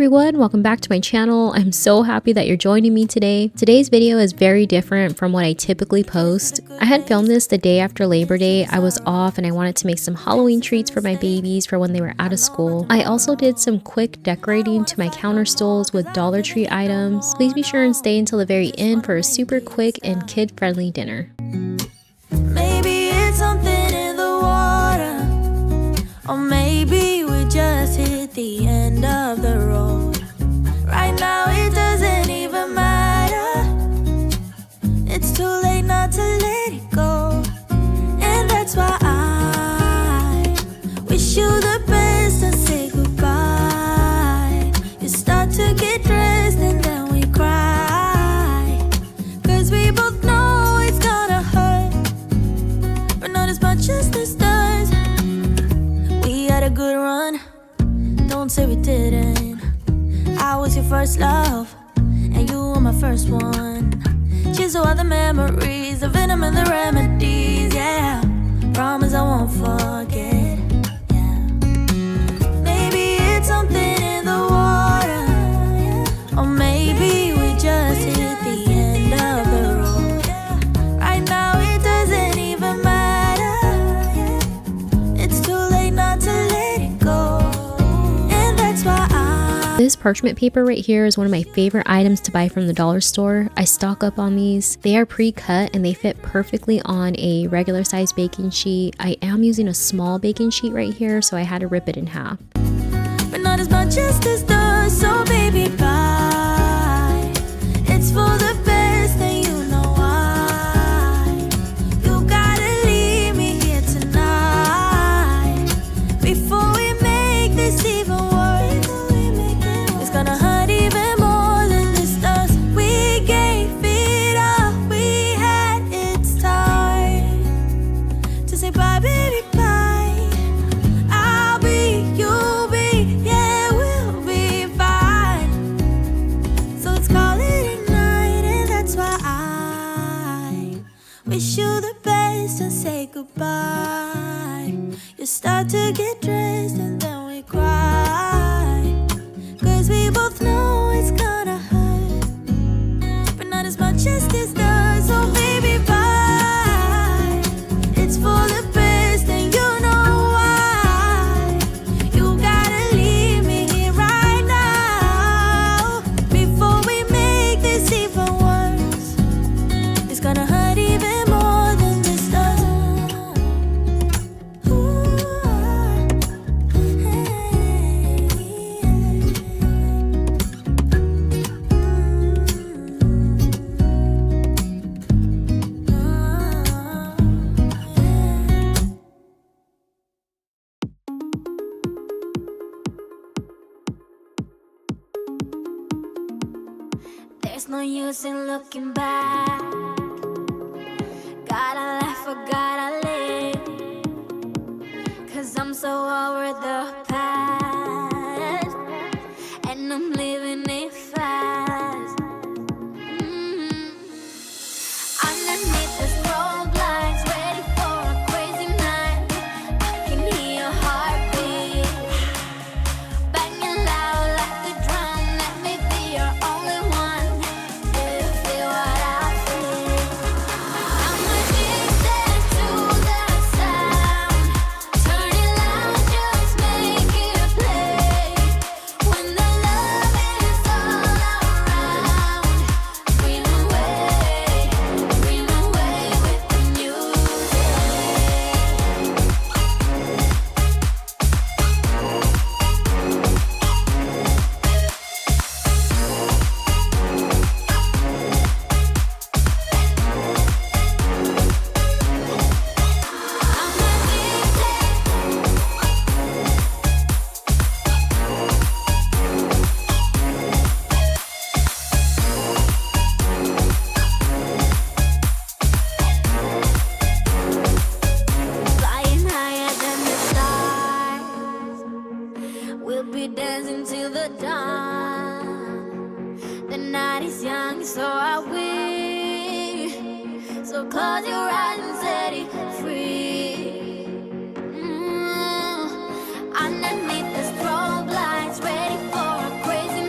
everyone, welcome back to my channel. I'm so happy that you're joining me today. Today's video is very different from what I typically post. I had filmed this the day after Labor Day. I was off and I wanted to make some Halloween treats for my babies for when they were out of school. I also did some quick decorating to my counter stools with Dollar Tree items. Please be sure and stay until the very end for a super quick and kid-friendly dinner. Maybe it's something in the water, or maybe we just hit the end of the road. Right now it doesn't even matter. It's too late not to let it go. And that's why I wish you the best and say goodbye. You start to get dressed and then we cry, 'cause we both know it's gonna hurt, but not as much as this does. We had a good run, don't say we didn't. I was your first love, and you were my first one. Cheers to all the memories, the venom and the remedies, yeah. Promise I won't forget, yeah. Maybe it's something in the water, or maybe we just hit the end of the road. Right now it doesn't even matter. It's too late not to let it go. And that's why This parchment paper right here is one of my favorite items to buy from the dollar store. I stock up on these. They are pre-cut and they fit perfectly on a regular size baking sheet. I am using a small baking sheet right here, so I had to rip it in half. but not as much as this does, so baby, bye. It's for the best and you know why. You gotta leave me here tonight before we make this even worse. It's gonna hurt even more than this does. We gave it all we had, it's time to say bye, baby, bye. I'll be, you'll be, yeah, we'll be fine. So let's call it a night, and that's why I wish you the best and say goodbye. You start to get dressed and then we cry, 'cause we both know it's gonna hurt, but not as much as this does. So baby, bye. It's for the best and you know why. You gotta leave me here right now before we make this even worse. It's gonna hurt even more than this does. Ooh, there's no use in looking back. Gotta laugh or gotta live, 'cause I'm so over the past, and I'm living it fast. Underneath the strobe lights, ready for a crazy night. I can hear your heartbeat banging loud like a drum. Let me be your only one. Do you feel what I feel? I'm addicted to the sound. Turn it loud, just make it play. When the love is all around, dream away with the music. Flying higher than the stars, we'll be dancing till the dawn. The night is young, so are we. So close your eyes and set it free. Underneath the strobe lights, ready for a crazy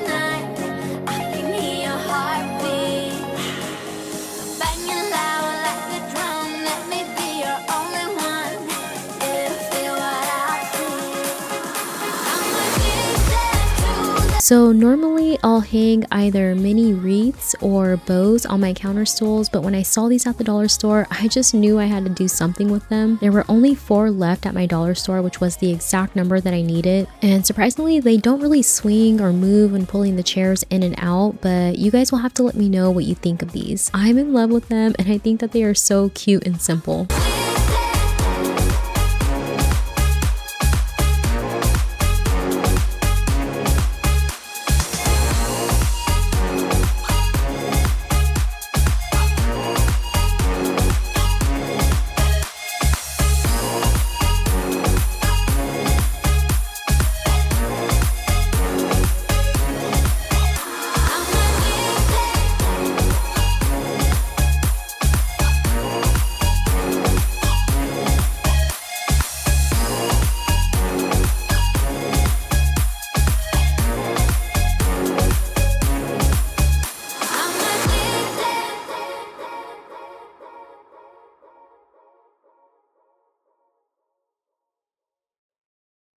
So normally I'll hang either mini wreaths or bows on my counter stools, but when I saw these at the dollar store, I just knew I had to do something with them. There were only 4 left at my dollar store, which was the exact number that I needed. And surprisingly, they don't really swing or move when pulling the chairs in and out, but you guys will have to let me know what you think of these. I'm in love with them and I think that they are so cute and simple.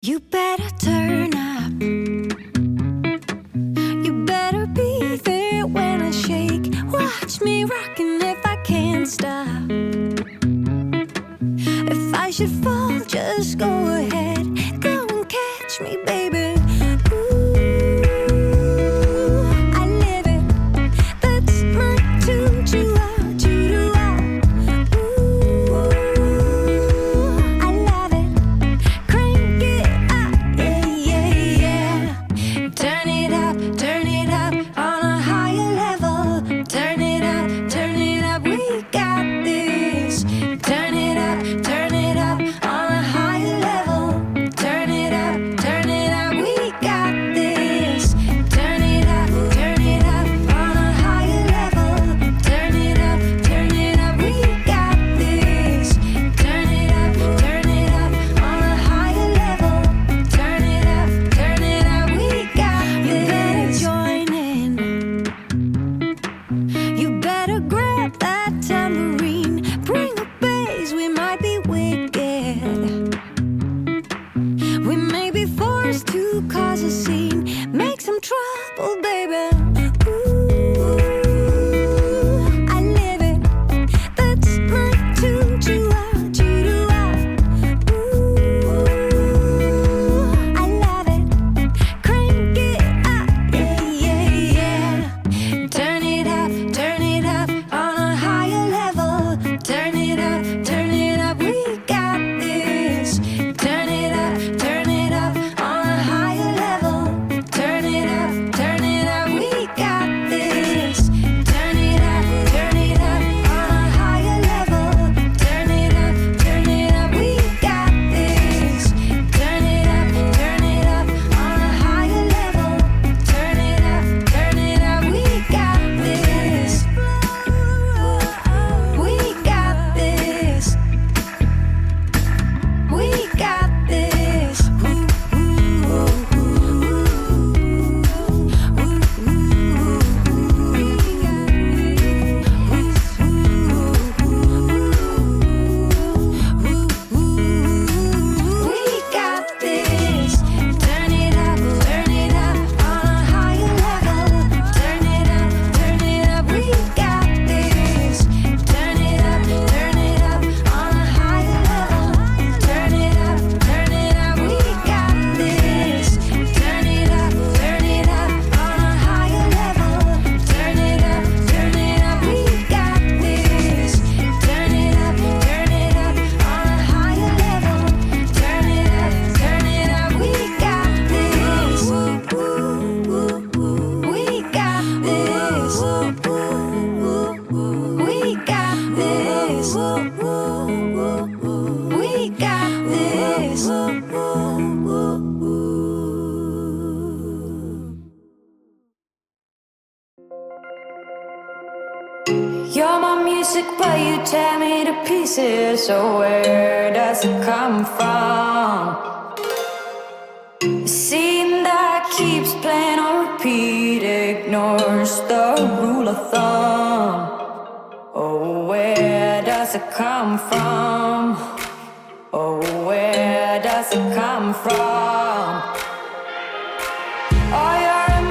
You better turn up. You better be there when I shake. Watch me rocking if I can't stop. If I should fall, just go ahead. Go and catch me, baby. Ooh, I live it. That's my tune. Choo-ah. Ooh, I love it. Crank it up, yeah. Turn it up on a higher level. Turn it up, we got this. Turn it up on a higher level. Turn it up, we got this. Turn it up on a higher level. Turn it up, we got this. Turn it up on a higher level. Turn it up, we got this. You better join in. You better grab that tambourine. Bring a bass, we might be wicked. We may be forced to cause a scene. Make some trouble, baby. Ooh, I live it. That's my tune. Choo-ah. Ooh, I love it. Crank it up, yeah. Turn it up on a higher level. Turn it up, we got this. Turn it up on a higher level. Turn it up, we got this. Turn it up on a higher level. Turn it up, we got this. Turn it up on a higher level. Turn it up, we got this. We got this. We got this. We got this. Turn it up on a higher level. Turn it up, we got this. Turn it up on a higher level. Turn it up, we got this. Turn it up on a higher level. Turn it up, we got this. Turn it up on a higher level. Turn it up, we got this. We got this. We got this. We got this. You're my music, but you tear me to pieces. So where does it come from? A scene that keeps playing on repeat, ignores the rule of thumb. Oh, where does it come from? Oh, where does it come from? Oh, you're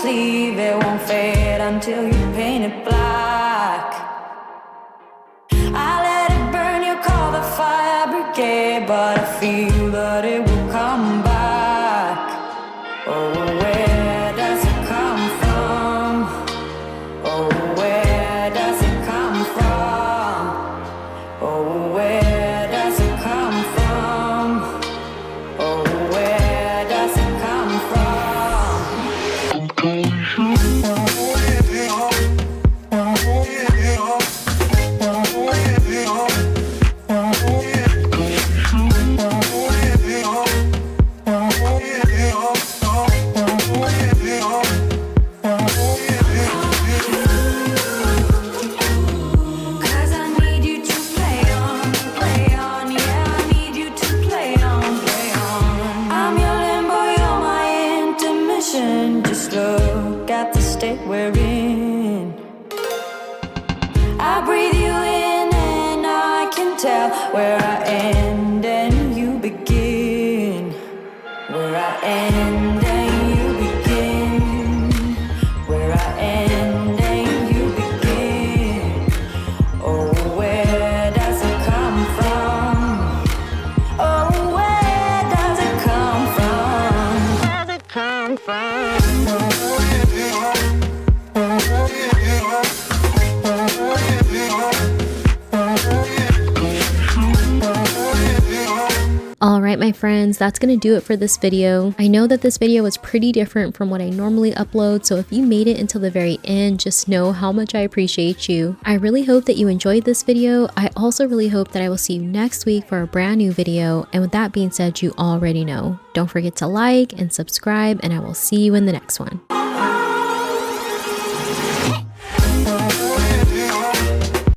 sleeve, it won't fade until you paint it black. I let it burn, you call the fire brigade, but I feel that it will come back. Oh, where does it come from? Oh, where does it come from? Oh, where does it come from? Oh, where does it come just look at the state we're in. I breathe you in and I can tell where I end and you begin. Where I end and you begin. Where I end and you begin. Oh, where does it come from? Oh, where does it come from? Where does it come from? Alright my friends, that's gonna do it for this video. I know that this video was pretty different from what I normally upload, so if you made it until the very end, just know how much I appreciate you. I really hope that you enjoyed this video. I also really hope that I will see you next week for a brand new video, and with that being said, you already know. Don't forget to like and subscribe, and I will see you in the next one.